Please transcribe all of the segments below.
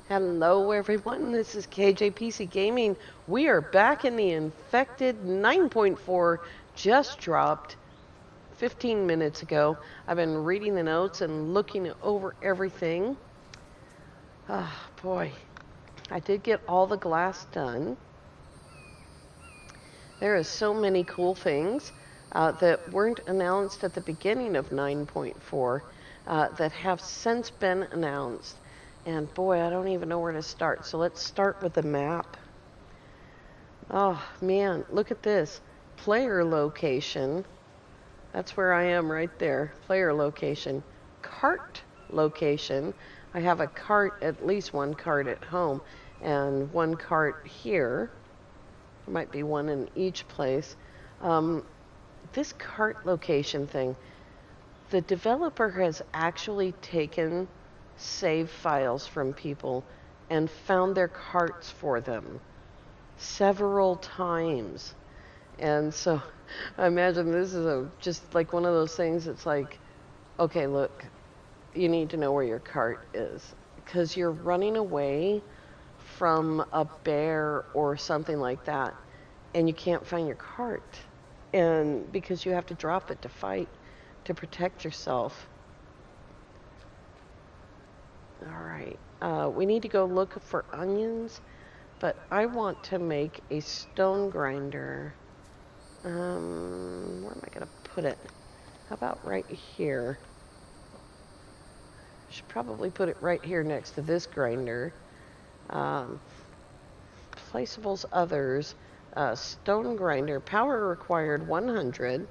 Hello, everyone. This is KJPC Gaming. We are back in the infected 9.4, just dropped 15 minutes ago. I've been reading the notes and looking over everything. Ah, boy. I did get all the glass done. There is so many cool things that weren't announced at the beginning of 9.4 that have since been announced. And boy, I don't even know where to start. So let's start with the map. Oh man, look at this. Player location. That's where I am right there. Player location. Cart location. I have a cart, at least one cart at home, and one cart here. There might be one in each place. This cart location thing, the developer has actually taken save files from people and found their carts for them several times. And so I imagine this is just like one of those things. It's like, okay, look, you need to know where your cart is because you're running away from a bear or something like that and you can't find your cart. And because you have to drop it to fight to protect yourself. All right. We need to go look for onions, but I want to make a stone grinder. Where am I going to put it? How about right here? Should probably put it right here next to this grinder. Placeables others. Stone grinder. Power required 100.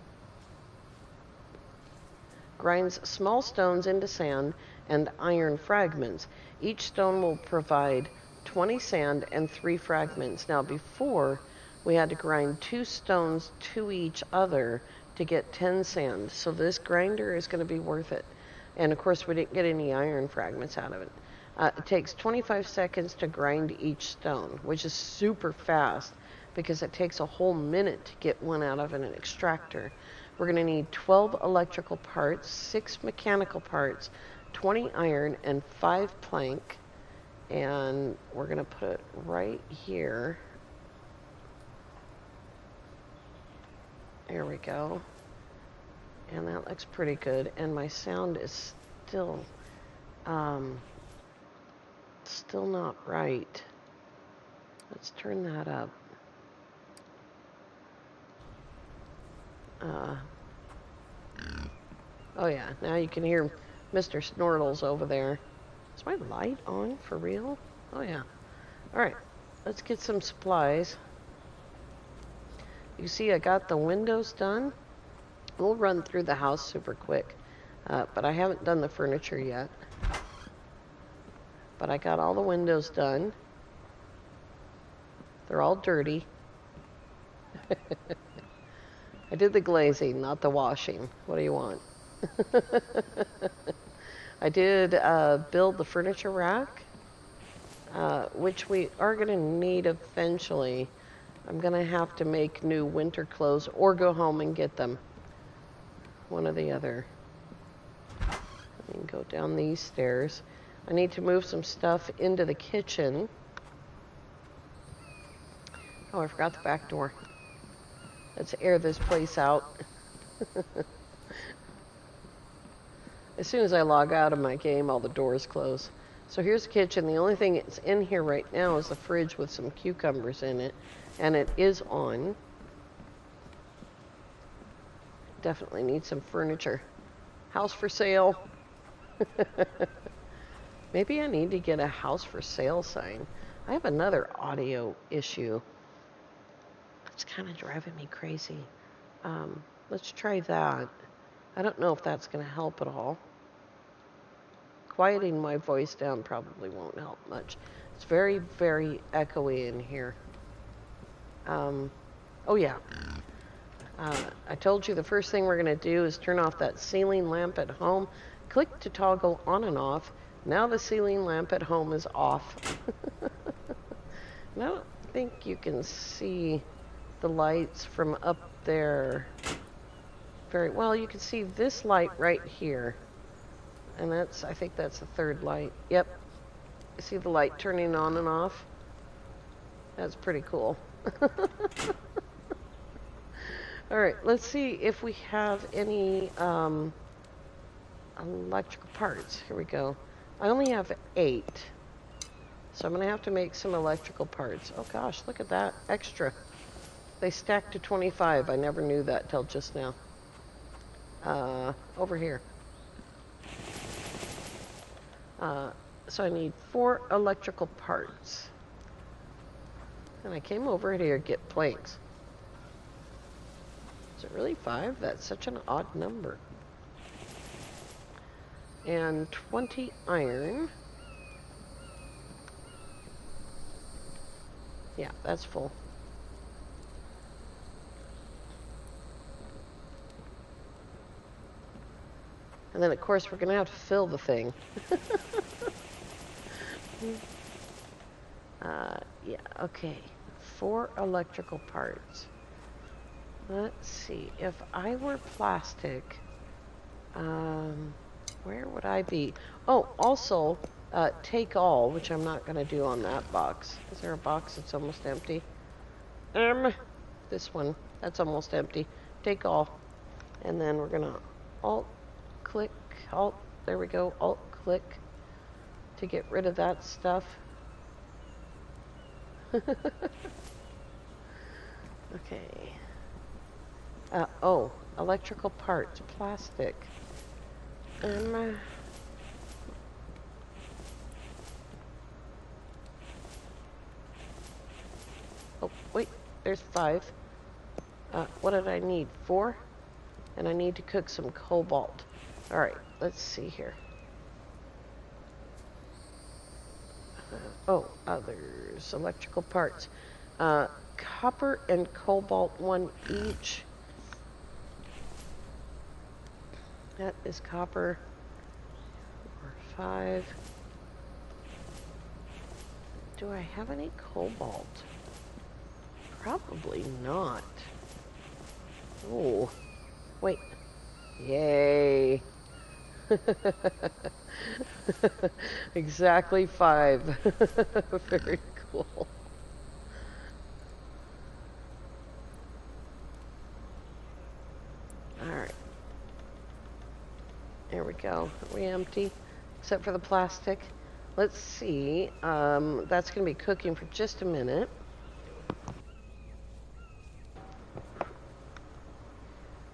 Grinds small stones into sand and iron fragments. Each stone will provide 20 sand and 3 fragments. Now before, we had to grind 2 stones to each other to get 10 sand. So this grinder is going to be worth it. And of course, we didn't get any iron fragments out of it. It takes 25 seconds to grind each stone, which is super fast because it takes a whole minute to get one out of an extractor. We're going to need 12 electrical parts, 6 mechanical parts, 20 iron, and 5 plank. And we're going to put it right here. There we go. And that looks pretty good. And my sound is still not right. Let's turn that up. Oh yeah, now you can hear Mr. Snortles over there. Is my light on for real? Oh yeah. Alright, let's get some supplies. You see I got the windows done. We'll run through the house super quick. But I haven't done the furniture yet. But I got all the windows done. They're all dirty. I did the glazing, not the washing. What do you want? I did build the furniture rack, which we are going to need eventually. I'm going to have to make new winter clothes or go home and get them. One or the other. Let me go down these stairs. I need to move some stuff into the kitchen. Oh, I forgot the back door. Let's air this place out. As soon as I log out of my game, all the doors close. So here's the kitchen. The only thing that's in here right now is the fridge with some cucumbers in it. And it is on. Definitely need some furniture. House for sale. Maybe I need to get a house for sale sign. I have another audio issue. It's kind of driving me crazy. Let's try that. I don't know if that's going to help at all. Quieting my voice down probably won't help much. It's very, very echoey in here. Oh yeah. I told you the first thing we're going to do is turn off that ceiling lamp at home. Click to toggle on and off. Now the ceiling lamp at home is off. I don't think you can see the lights from up there very well. You can see this light right here. And I think that's the third light. Yep. See the light turning on and off? That's pretty cool. All right, let's see if we have any electrical parts. Here we go. I only have 8. So I'm going to have to make some electrical parts. Oh gosh, look at that. Extra. They stack to 25. I never knew that till just now. Over here. So I need 4 electrical parts. And I came over here to get planks. Is it really 5? That's such an odd number. And 20 iron. Yeah, that's full. And then, of course, we're going to have to fill the thing. Yeah, okay. 4 electrical parts. Let's see. If I were plastic, where would I be? Oh, also, take all, which I'm not going to do on that box. Is there a box that's almost empty? This one. That's almost empty. Take all. And then we're going to Alt-click, Alt, there we go, Alt-click to get rid of that stuff. Okay. Oh, electrical parts, plastic. Oh, wait, there's 5. What did I need? 4? And I need to cook some cobalt. All right, let's see here. Others, electrical parts. Copper and cobalt, 1 each. That is copper. 5. Do I have any cobalt? Probably not. Oh, wait. Yay. Exactly 5. Very cool. Alright. There we go. Are we empty? Except for the plastic. Let's see. That's going to be cooking for just a minute.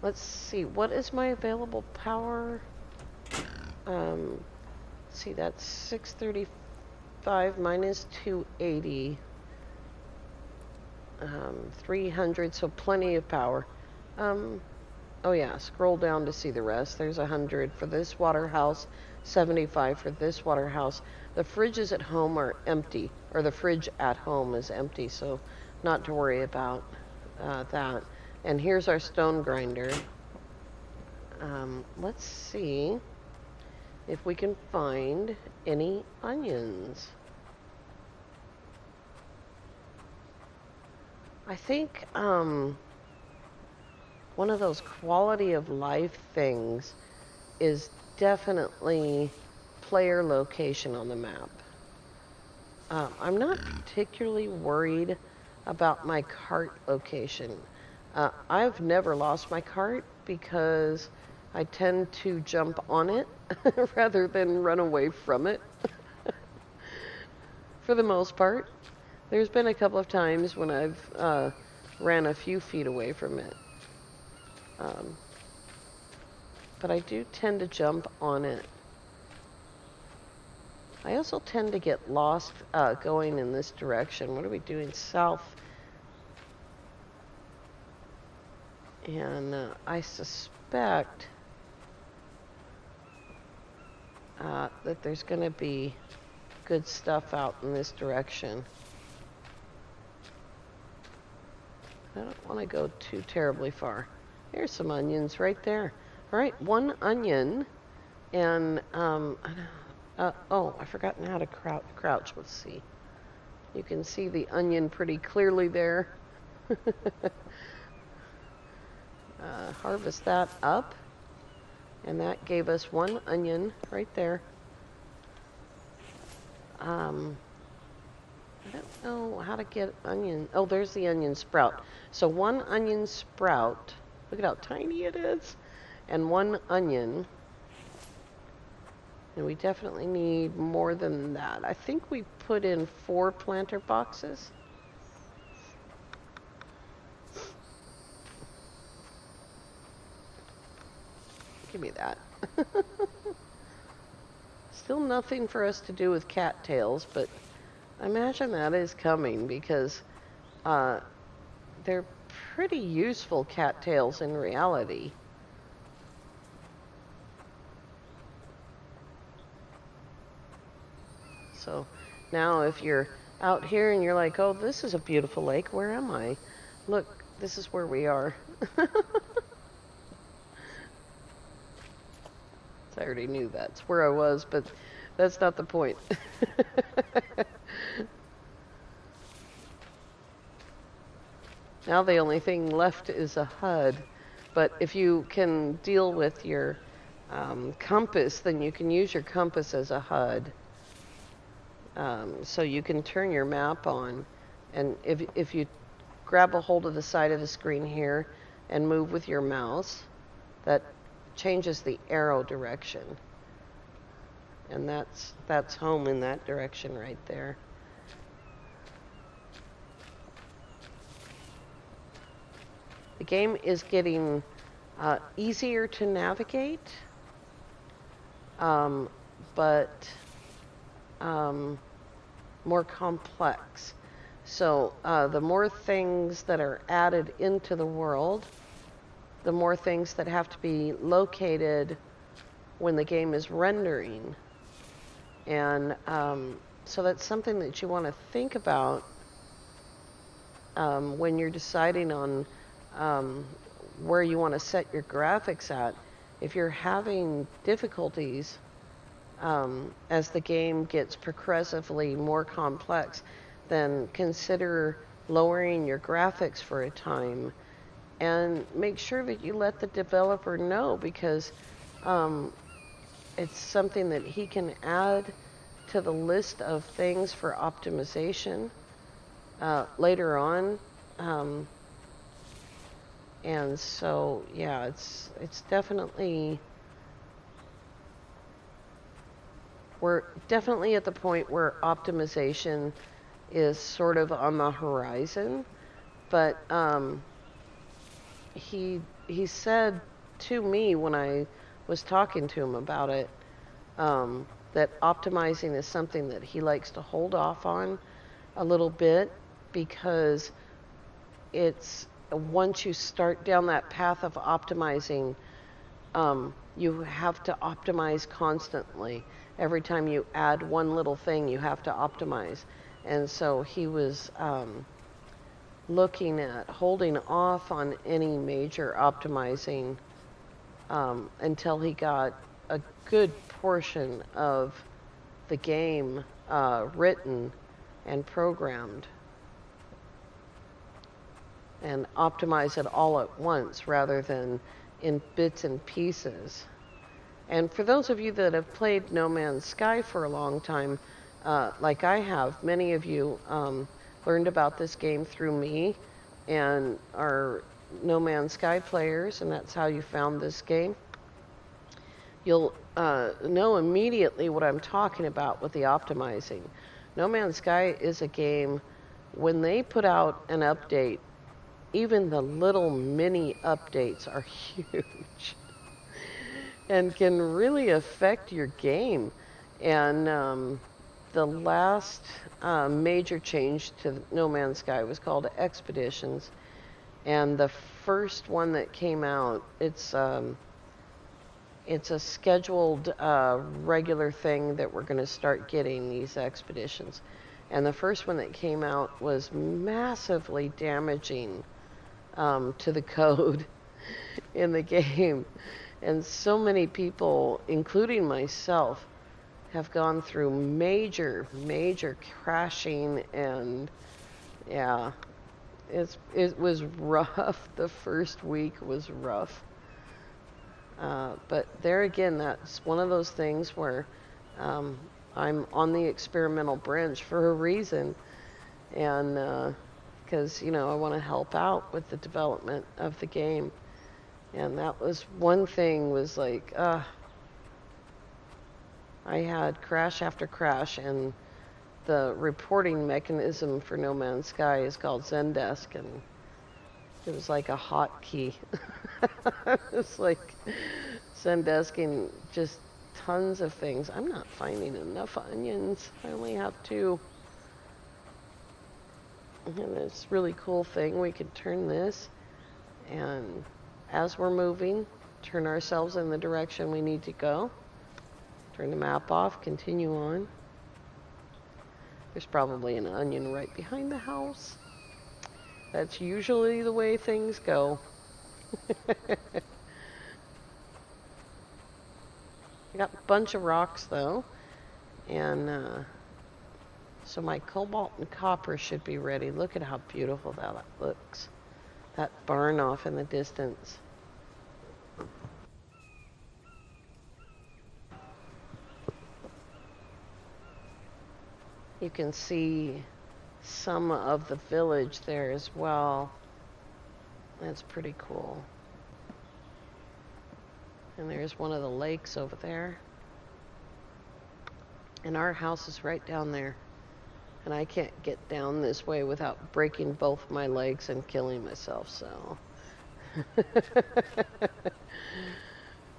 Let's see. What is my available power? Let's see, that's 635 minus 280. 300, so plenty of power. Oh yeah, scroll down to see the rest. There's 100 for this water house, 75 for this water house. The fridges at home are empty, or the fridge at home is empty, so not to worry about that. And here's our stone grinder. Let's see if we can find any onions. I think one of those quality of life things is definitely player location on the map. I'm not particularly worried about my cart location. I've never lost my cart because I tend to jump on it rather than run away from it. For the most part. There's been a couple of times when I've ran a few feet away from it. But I do tend to jump on it. I also tend to get lost going in this direction. What are we doing? South. And I suspect that there's going to be good stuff out in this direction. I don't want to go too terribly far. There's some onions right there. All right, 1 onion, and oh, I've forgotten how to crouch. Let's see. You can see the onion pretty clearly there. Harvest that up, and that gave us 1 onion right there. Um, I don't know how to get onion. Oh, there's the onion sprout. So one onion sprout. Look at how tiny it is. And one onion. And we definitely need more than that. I think we put in 4 planter boxes. Give me that. Still nothing for us to do with cattails, but I imagine that is coming because they're pretty useful cattails in reality. So now if you're out here and you're like, oh, this is a beautiful lake, where am I? Look, this is where we are. I already knew that's where I was, but that's not the point. Now the only thing left is a HUD, but if you can deal with your compass, then you can use your compass as a HUD. So you can turn your map on, and if you grab a hold of the side of the screen here and move with your mouse, that changes the arrow direction. And that's home in that direction right there. The game is getting easier to navigate, but more complex. So the more things that are added into the world, the more things that have to be located when the game is rendering. And so that's something that you want to think about when you're deciding on where you want to set your graphics at. If you're having difficulties as the game gets progressively more complex, then consider lowering your graphics for a time and make sure that you let the developer know, because it's something that he can add to the list of things for optimization later on. And so, yeah, it's definitely, we're definitely at the point where optimization is sort of on the horizon. But he said to me when I was talking to him about it, that optimizing is something that he likes to hold off on a little bit, because it's, once you start down that path of optimizing, you have to optimize constantly. Every time you add one little thing, you have to optimize. And so he was looking at holding off on any major optimizing until he got a good portion of the game written and programmed, and optimize it all at once rather than in bits and pieces. And for those of you that have played No Man's Sky for a long time, like I have, many of you learned about this game through me and are No Man's Sky players, and that's how you found this game. You'll know immediately what I'm talking about with the optimizing. No Man's Sky is a game, when they put out an update, even the little mini updates are huge and can really affect your game. And the last major change to No Man's Sky was called Expeditions. And the first one that came out, it's a scheduled regular thing that we're going to start getting, these expeditions. And the first one that came out was massively damaging to the code in the game. And so many people, including myself, have gone through major crashing, and yeah, it was rough. The first week was rough. But there again, that's one of those things where I'm on the experimental branch for a reason, and because I want to help out with the development of the game, and that was one thing. Was like, I had crash after crash, and the reporting mechanism for No Man's Sky is called Zendesk, and it was like a hotkey. It's like Zendesking just tons of things. I'm not finding enough onions. I only have 2. And this really cool thing, we can turn this, and as we're moving, turn ourselves in the direction we need to go. Turn the map off, continue on. There's probably an onion right behind the house. That's usually the way things go. I got a bunch of rocks though, and so my cobalt and copper should be ready. Look at how beautiful that looks. That barn off in the distance. You can see some of the village there as well. That's pretty cool. And there's one of the lakes over there. And our house is right down there. And I can't get down this way without breaking both my legs and killing myself, so.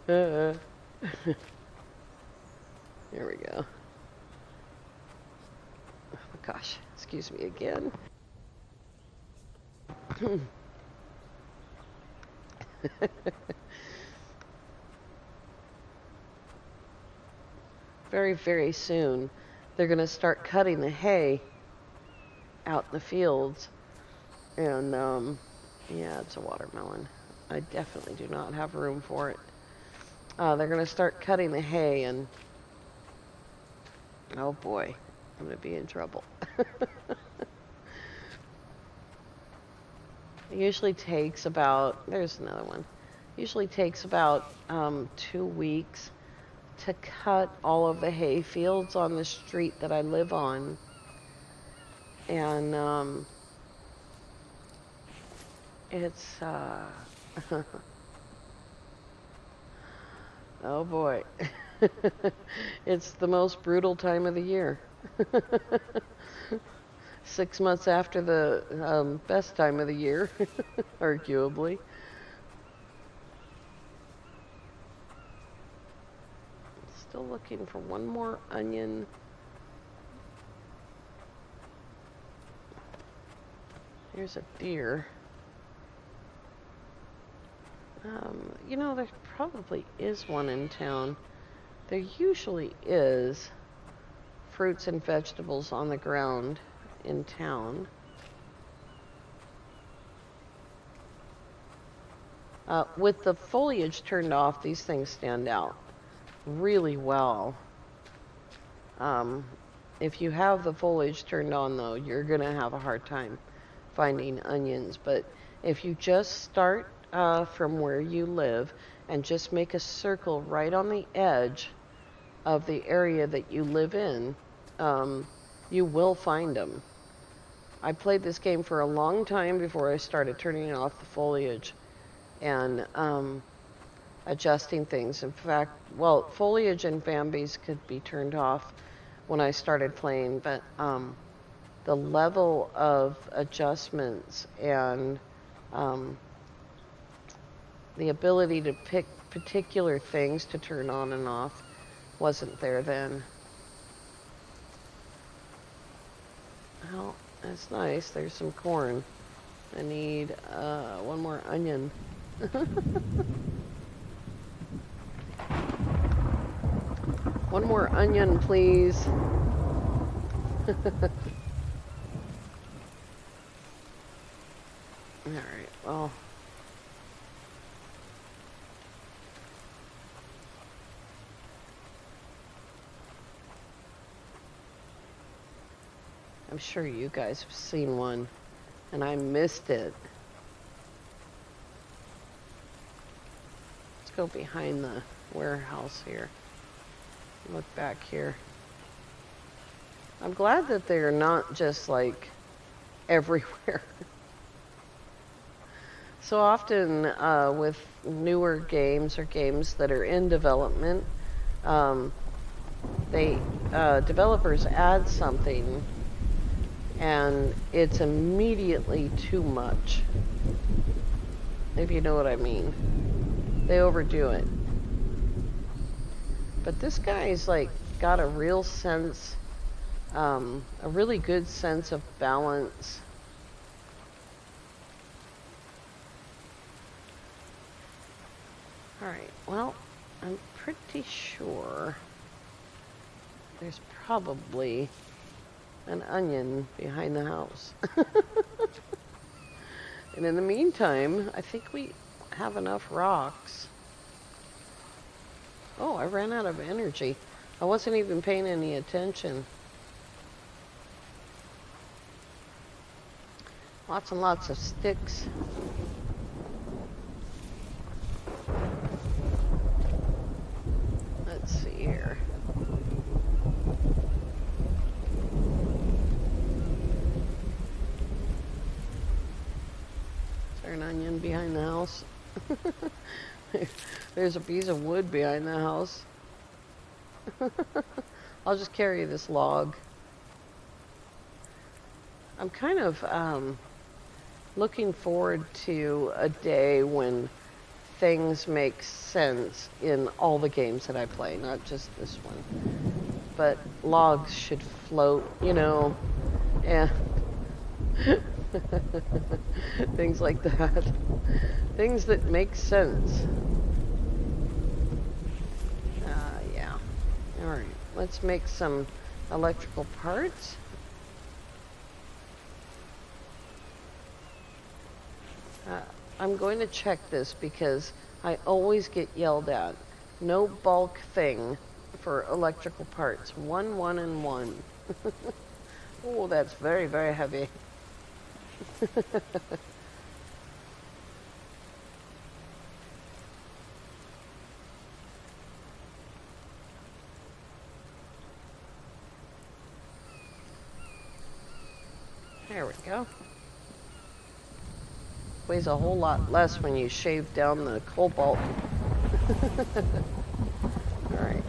Here we go. Oh gosh, excuse me again. Very, very soon, they're going to start cutting the hay out in the fields. And, yeah, it's a watermelon. I definitely do not have room for it. They're going to start cutting the hay, and oh boy, I'm going to be in trouble. It usually takes about, there's another one. Usually takes about 2 weeks to cut all of the hay fields on the street that I live on. And it's oh boy. It's the most brutal time of the year. 6 months after the best time of the year, arguably. Still looking for one more onion. Here's a deer. There probably is one in town. There usually is fruits and vegetables on the ground in town. With the foliage turned off, these things stand out really well. If you have the foliage turned on, though, you're going to have a hard time finding onions. But if you just start from where you live and just make a circle right on the edge of the area that you live in, you will find them. I played this game for a long time before I started turning off the foliage and adjusting things. In fact, foliage and Bambi's could be turned off when I started playing, but the level of adjustments and the ability to pick particular things to turn on and off wasn't there then. Well, that's nice. There's some corn. I need one more onion. One more onion, please. Alright, well. I'm sure you guys have seen one, and I missed it. Let's go behind the warehouse here. Look back here. I'm glad that they're not just like everywhere. So often with newer games or games that are in development, um, they developers add something and it's immediately too much, if you know what I mean. They overdo it. But this guy's like got a real sense, a really good sense of balance. All right, well, I'm pretty sure there's probably an onion behind the house. And in the meantime, I think we have enough rocks. Oh, I ran out of energy. I wasn't even paying any attention. Lots and lots of sticks. Let's see here. Is there an onion behind the house? There's a piece of wood behind the house. I'll just carry this log. I'm kind of looking forward to a day when things make sense in all the games that I play, not just this one. But logs should float, you know, and things like that. Things that make sense. Yeah. All right, let's make some electrical parts. I'm going to check this because I always get yelled at. No bulk thing for electrical parts. 1, 1, and 1. Oh, that's very, very heavy. There we go. Weighs a whole lot less when you shave down the cobalt. All right.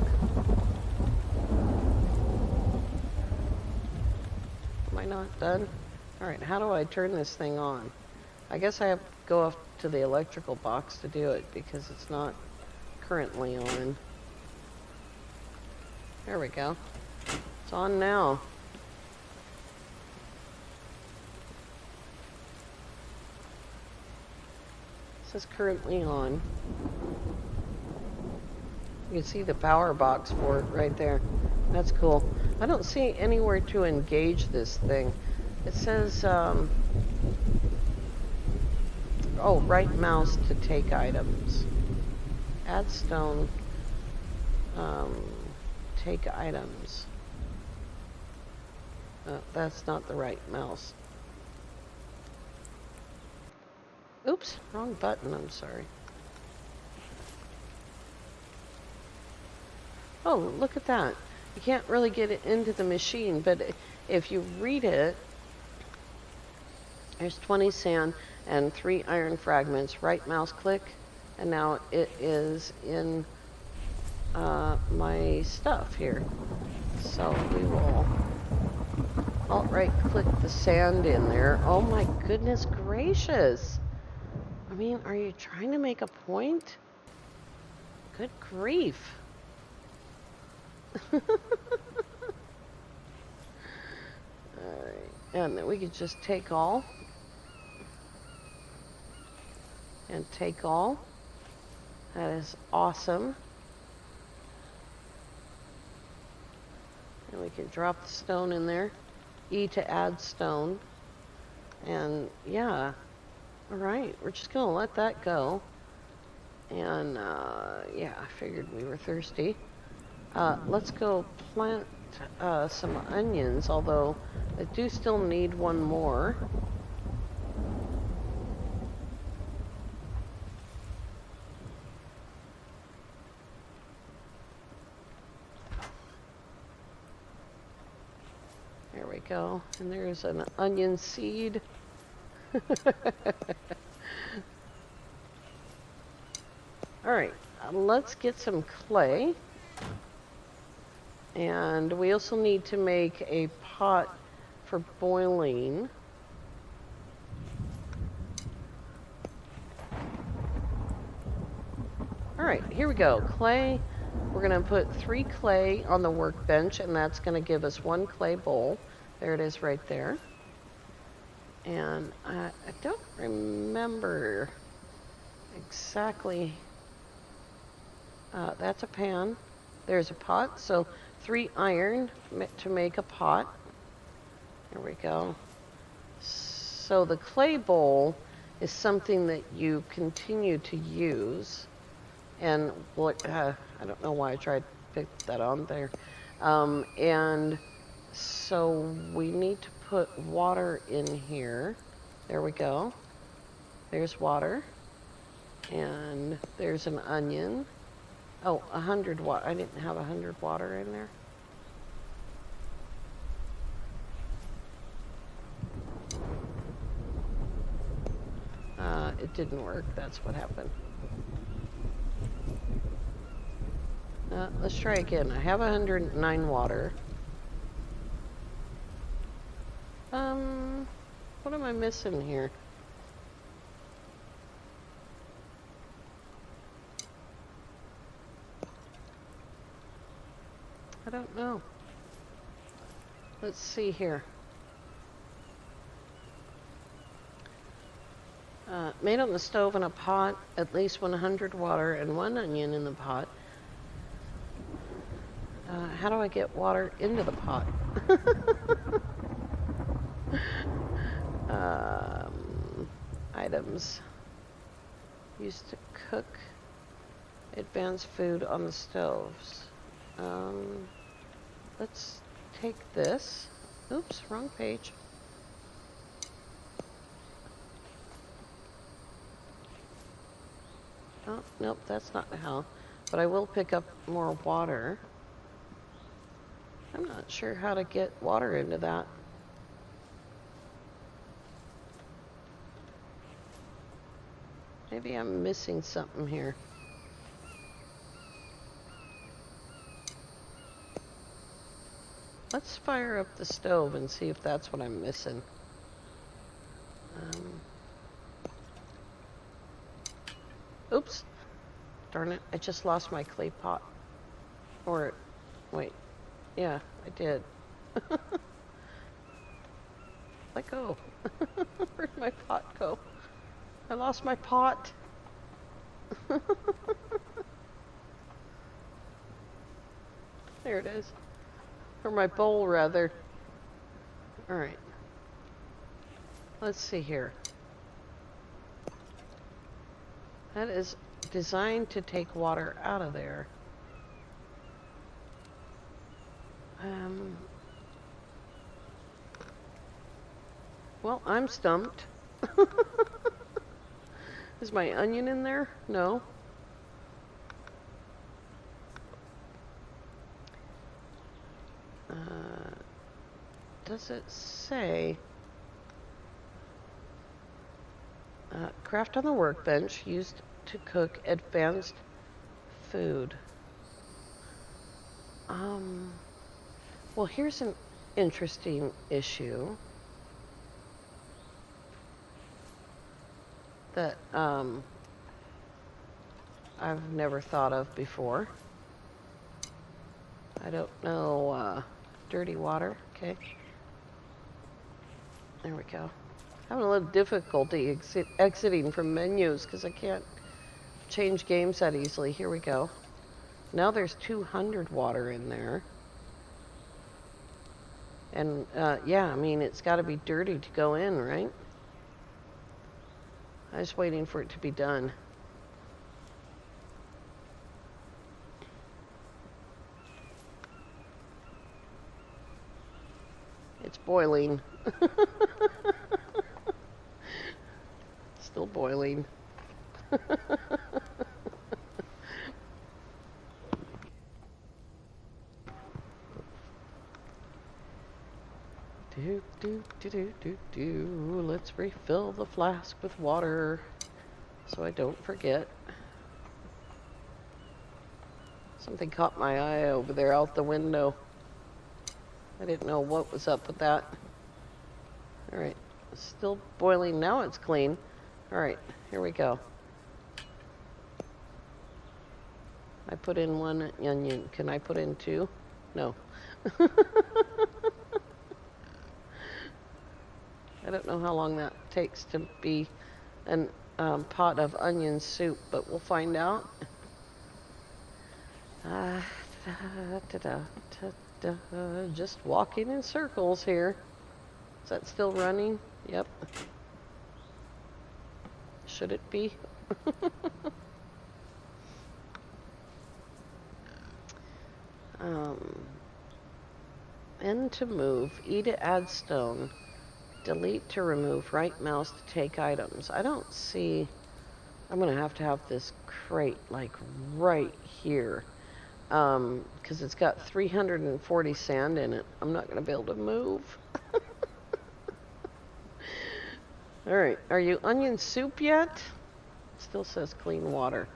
Am I not done? All right, how do I turn this thing on? I guess I have to go up to the electrical box to do it because it's not currently on. There we go. It's on now. It says currently on. You can see the power box for it right there. That's cool. I don't see anywhere to engage this thing. It says, oh, right mouse to take items. Add stone, take items. That's not the right mouse. Oops, wrong button, I'm sorry. Oh, look at that. You can't really get it into the machine, but if you read it, there's 20 sand and 3 iron fragments. Right mouse click, and now it is in my stuff here. So we will alt right click the sand in there. Oh my goodness gracious. I mean, are you trying to make a point? Good grief. Alright, and then we could just take all. And take all. That is awesome. And we can drop the stone in there. E to add stone. And yeah. Alright, we're just going to let that go. And yeah, I figured we were thirsty. Let's go plant some onions, although I do still need one more. There we go. And there's an onion seed. All right, let's get some clay. And we also need to make a pot for boiling. All right, here we go. Clay. We're going to put 3 clay on the workbench, and that's going to give us 1 clay bowl. There it is right there. And I don't remember exactly. That's a pan. There's a pot. So 3 iron to make a pot. There we go. So the clay bowl is something that you continue to use. And I don't know why I tried to pick that on there. And so we need to put water in here. There we go. There's water. And there's an onion. Oh, 100 water. I didn't have 100 water in there. It didn't work. That's what happened. Let's try again. I have 109 water. What am I missing here? I don't know. Let's see here. Made on the stove in a pot, at least 100 water and 1 onion in the pot. How do I get water into the pot? Items. Used to cook advanced food on the stoves. Let's take this. Oops, wrong page. Oh, nope, that's not how. But I will pick up more water. I'm not sure how to get water into that. Maybe I'm missing something here. Let's fire up the stove and see if that's what I'm missing. Oops. Darn it, I just lost my clay pot. Or, wait. Yeah, I did. Let go. Where'd my pot go? I lost my pot. There it is. Or my bowl, rather. All right. Let's see here. That is designed to take water out of there. Well, I'm stumped. Is my onion in there? No. Does it say craft on the workbench used to cook advanced food? Well, here's an interesting issue that I've never thought of before. I don't know. Dirty water. Okay. There we go. Having a little difficulty exiting from menus because I can't change games that easily. Here we go. Now there's 200 water in there. And yeah, I mean, it's got to be dirty to go in, right? I'm just waiting for it to be done. It's boiling. Still boiling. Let's refill the flask with water so I don't forget. Something caught my eye over there out the window. I didn't know what was up with that. All right, still boiling. Now it's clean. All right, here we go. I put in 1 onion. Can I put in 2? No. I don't know how long that takes to be an pot of onion soup, but we'll find out. Just walking in circles here. Is that still running? Yep. Should it be? N to move, E to add stone, delete to remove, right mouse to take items. I don't see, I'm gonna have to have this crate like right here, because it's got 340 sand in it. I'm not gonna be able to move. All right, are you onion soup yet? Still says clean water.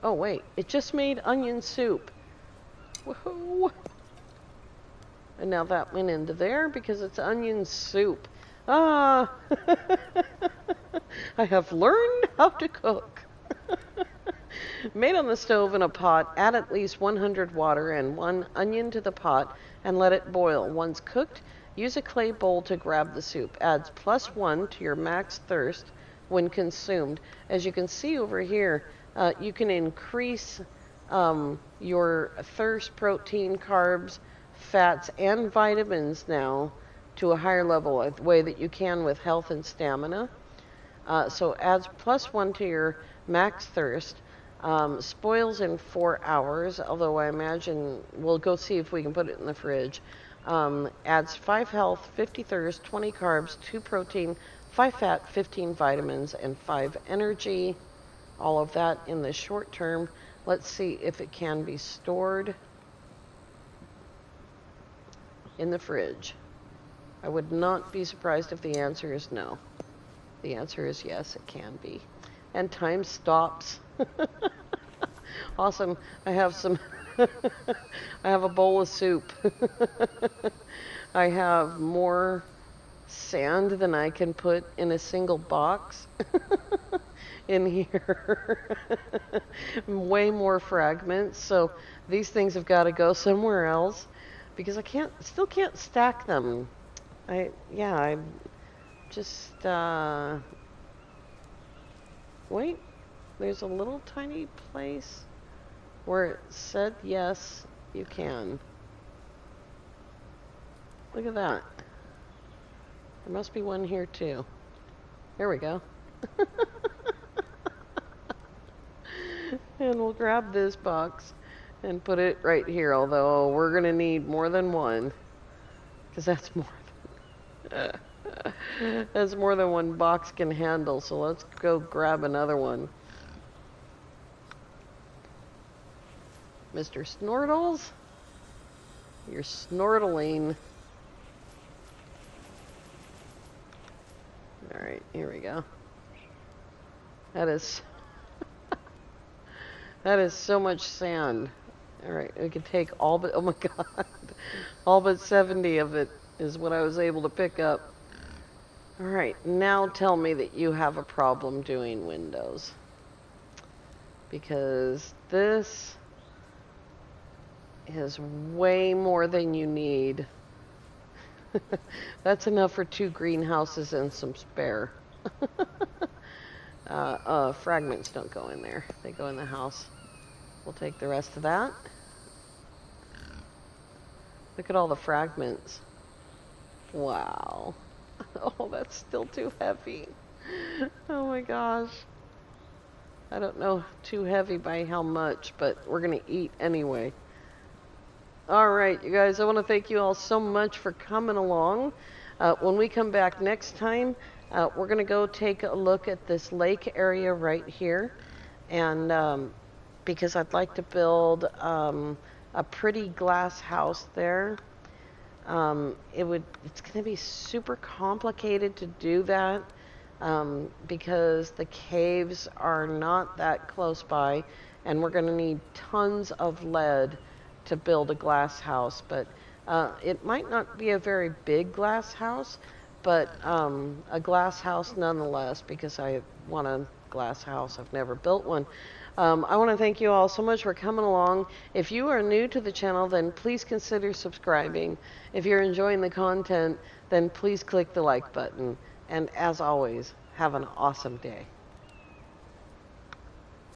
Oh wait, it just made onion soup. Woohoo! And now that went into there because it's onion soup. Ah! I have learned how to cook. Made on the stove in a pot, add at least 100 water and 1 onion to the pot and let it boil. Once cooked, use a clay bowl to grab the soup. Adds +1 to your max thirst when consumed. As you can see over here, you can increase your thirst, protein, carbs, fats, and vitamins now to a higher level, a way that you can with health and stamina. So adds +1 to your max thirst. Spoils in 4 hours, although I imagine we'll go see if we can put it in the fridge. Adds 5 health, 50 thirst, 20 carbs, 2 protein, 5 fat, 15 vitamins, and 5 energy. All of that in the short term. Let's see if it can be stored in the fridge. I would not be surprised if the answer is no. The answer is yes, it can be. And time stops. Awesome. I have some, I have a bowl of soup. I have more sand than I can put in a single box in here. Way more fragments. So these things have got to go somewhere else because I still can't stack them. I just, wait, there's a little tiny place where it said yes, you can. Look at that. There must be one here too. There we go. And we'll grab this box and put it right here, although we're gonna need more than one, because that's more that's more than one box can handle. So let's go grab another one. Mr. Snortles, you're snortling. All right, here we go. That is that is so much sand. All right, we can take all but, oh my God, all but 70 of it is what I was able to pick up. All right, now tell me that you have a problem doing windows, because this is way more than you need. That's enough for 2 greenhouses and some spare. Fragments don't go in there. They go in the house. We'll take the rest of that. Look at all the fragments. Wow. Oh, that's still too heavy. Oh my gosh. I don't know too heavy by how much, but we're gonna eat anyway. All right, you guys, I want to thank you all so much for coming along. When we come back next time, we're going to go take a look at this lake area right here. And because I'd like to build a pretty glass house there. It's going to be super complicated to do that because the caves are not that close by, and we're going to need tons of lead to build a glass house. But it might not be a very big glass house, but a glass house nonetheless, because I want a glass house. I've never built one. I want to thank you all so much for coming along. If you are new to the channel, then please consider subscribing. If you're enjoying the content, then please click the like button. And as always, have an awesome day.